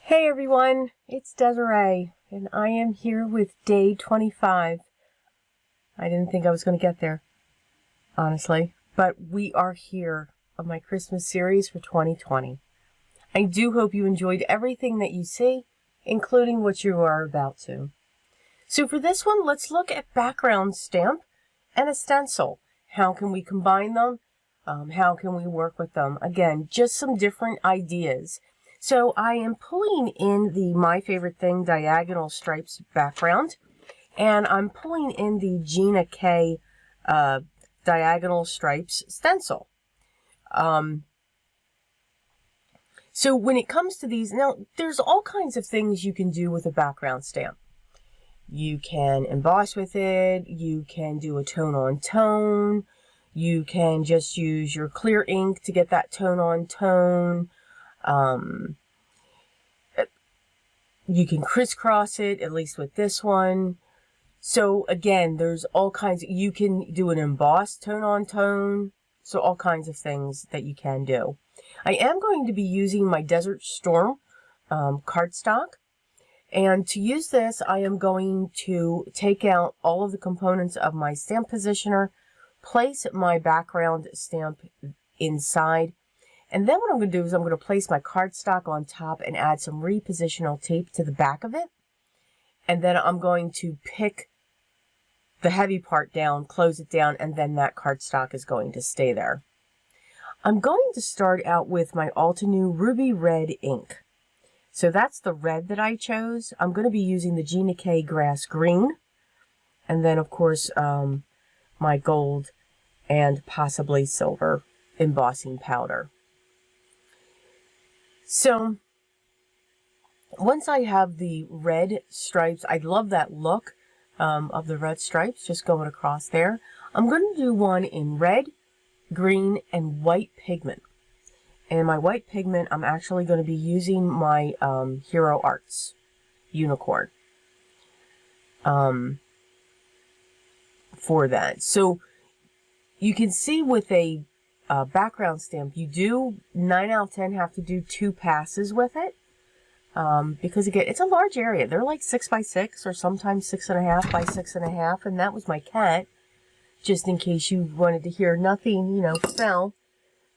Hey everyone, it's Desiree, and I am here with day 25. I didn't think I was going to get there, honestly, but we are here of my Christmas series for 2020. I do hope you enjoyed everything that you see, including what you are about to. So for this one, let's look at background stamp and a stencil. How can we combine them? How can we work with them? Again, just some different ideas. So I am pulling in the My Favorite Thing diagonal stripes background, and I'm pulling in the Gina K diagonal stripes stencil. So when it comes to these, now there's all kinds of things you can do with a background stamp. You can emboss with it, you can do a tone on tone, you can just use your clear ink to get that tone on tone. You can crisscross it, at least with this one. So again, there's all kinds, you can do an embossed tone on tone. So all kinds of things that you can do. I am going to be using my Desert Storm cardstock. And to use this, I am going to take out all of the components of my stamp positioner, place my background stamp inside, and then what I'm going to do is I'm going to place my cardstock on top and add some repositional tape to the back of it. And then I'm going to pick the heavy part down, close it down, and then that cardstock is going to stay there. I'm going to start out with my Altenew Ruby Red ink. So that's the red that I chose. I'm going to be using the Gina K Grass Green. And then, of course, my gold and possibly silver embossing powder. So once I have the red stripes, I love that look of the red stripes just going across there. I'm going to do one in red, green, and white pigment. And my white pigment, I'm actually going to be using my Hero Arts unicorn for that. So you can see with a background stamp, you do 9 out of 10 have to do 2 passes with it because again, it's a large area. They're like 6 by 6 or sometimes 6.5 by 6.5, and that was my cat. Just in case you wanted to hear nothing, you know, fell.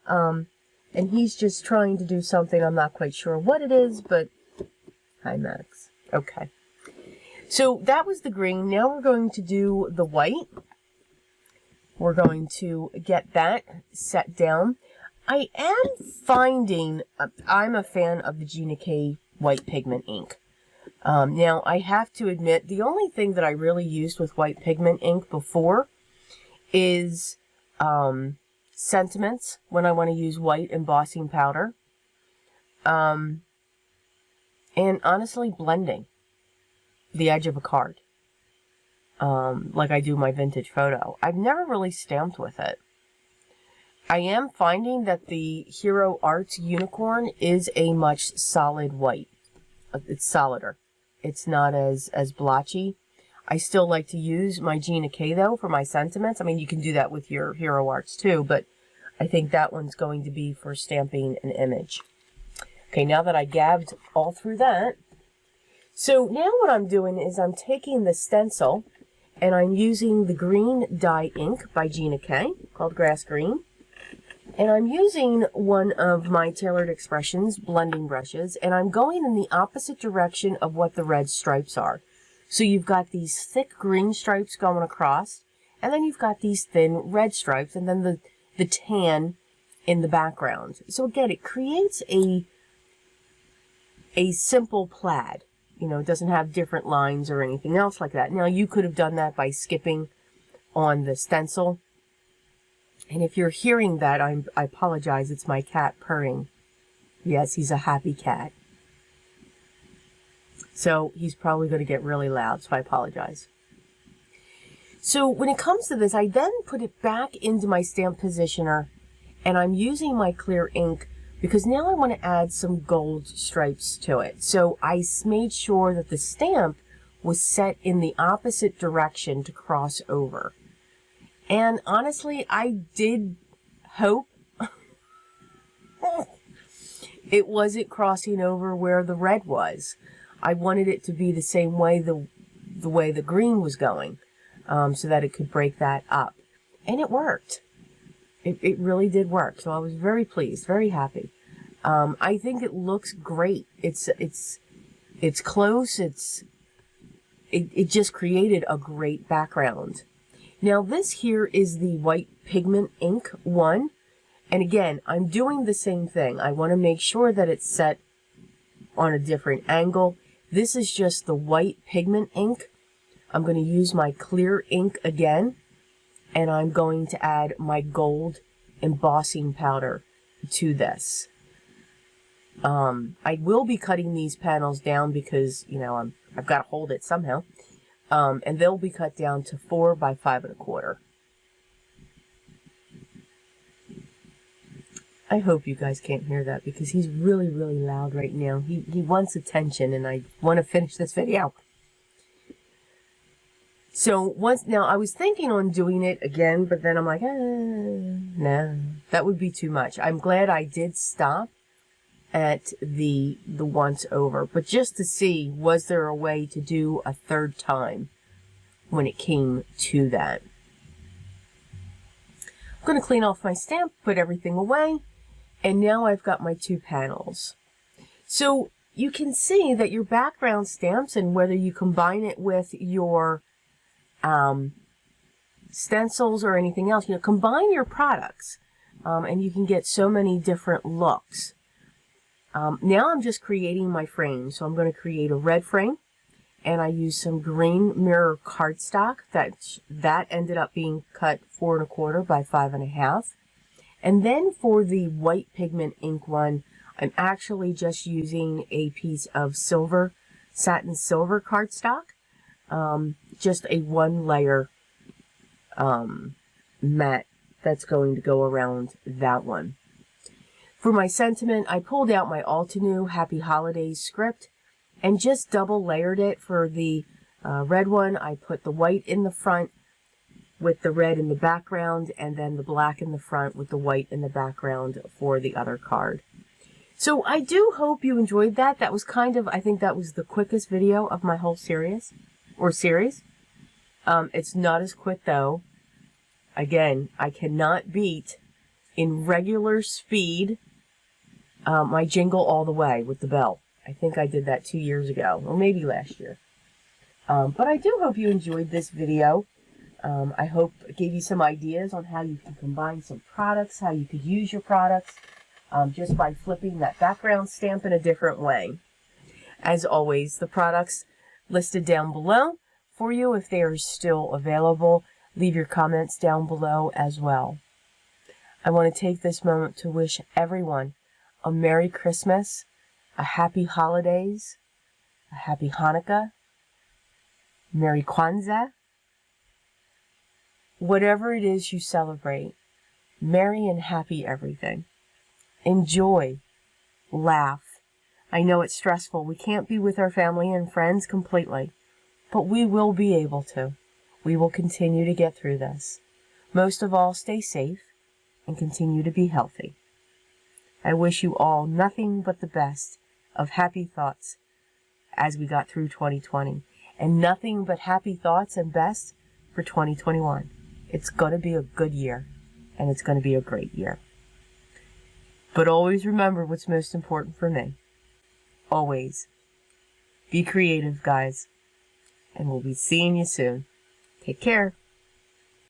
And he's just trying to do something. I'm not quite sure what it is, but hi, Max. Okay. So that was the green. Now we're going to do the white. We're going to get that set down. I am finding, I'm a fan of the Gina K white pigment ink. Now, I have to admit, the only thing that I really used with white pigment ink before is sentiments, when I want to use white embossing powder. And honestly, blending the edge of a card. Like I do my vintage photo. I've never really stamped with it. I am finding that the Hero Arts unicorn is a much solid white. It's solider. It's not as blotchy. I still like to use my Gina K though for my sentiments. I mean, you can do that with your Hero Arts too, but I think that one's going to be for stamping an image. Okay, now that I gabbed all through that, so now what I'm doing is I'm taking the stencil and I'm using the green dye ink by Gina K, called Grass Green. And I'm using one of my Tailored Expressions blending brushes, and I'm going in the opposite direction of what the red stripes are. So you've got these thick green stripes going across, and then you've got these thin red stripes, and then the tan in the background. So again, it creates a simple plaid. You know, it doesn't have different lines or anything else like that. Now, you could have done that by skipping on the stencil. And if you're hearing that, I apologize. It's my cat purring. Yes, he's a happy cat. So he's probably going to get really loud, so I apologize. So when it comes to this, I then put it back into my stamp positioner, and I'm using my clear ink because now I want to add some gold stripes to it. So I made sure that the stamp was set in the opposite direction to cross over. And honestly, I did hope it wasn't crossing over where the red was. I wanted it to be the same way the way the green was going, so that it could break that up. And it worked. It really did work. So I was very pleased, very happy. I think it looks great. It's close. It just created a great background. Now this here is the white pigment ink one. And again, I'm doing the same thing. I want to make sure that it's set on a different angle. This is just the white pigment ink. I'm going to use my clear ink again. And I'm going to add my gold embossing powder to this. I will be cutting these panels down because, you know, I've got to hold it somehow. And they'll be cut down to 4 by 5 1/4. I hope you guys can't hear that because he's really, really loud right now. He wants attention and I want to finish this video. So now I was thinking on doing it again, but then I'm like, no, that would be too much. I'm glad I did stop at the once over, but just to see, was there a way to do a third time when it came to that. I'm going to clean off my stamp, put everything away. And now I've got my 2 panels. So you can see that your background stamps, and whether you combine it with your stencils or anything else, you know, combine your products and you can get so many different looks. Now I'm just creating my frame. So I'm going to create a red frame, and I used some green mirror cardstock that ended up being cut 4 1/4 by 5 1/2. And then for the white pigment ink one, I'm actually just using a piece of silver, satin silver cardstock. Just a 1 layer mat that's going to go around that one. For my sentiment, I pulled out my Altenew Happy Holidays script and just double layered it. For the red one, I put the white in the front with the red in the background, and then the black in the front with the white in the background for the other card. So I do hope you enjoyed that. That was kind of, I think that was the quickest video of my whole series. It's not as quick though. Again, I cannot beat in regular speed my Jingle All the Way with the bell. I think I did that 2 years ago, or maybe last year. But I do hope you enjoyed this video. I hope it gave you some ideas on how you can combine some products, how you could use your products, just by flipping that background stamp in a different way. As always, the products listed down below for you if they are still available. Leave your comments down below as well. I want to take this moment to wish everyone a Merry Christmas, a Happy Holidays, a Happy Hanukkah, Merry Kwanzaa. Whatever it is you celebrate, merry and happy everything. Enjoy. Laugh. I know it's stressful. We can't be with our family and friends completely, but we will be able to. We will continue to get through this. Most of all, stay safe and continue to be healthy. I wish you all nothing but the best of happy thoughts as we got through 2020, and nothing but happy thoughts and best for 2021. It's going to be a good year, and it's going to be a great year. But always remember what's most important for me. Always. Be creative, guys. And we'll be seeing you soon. Take care.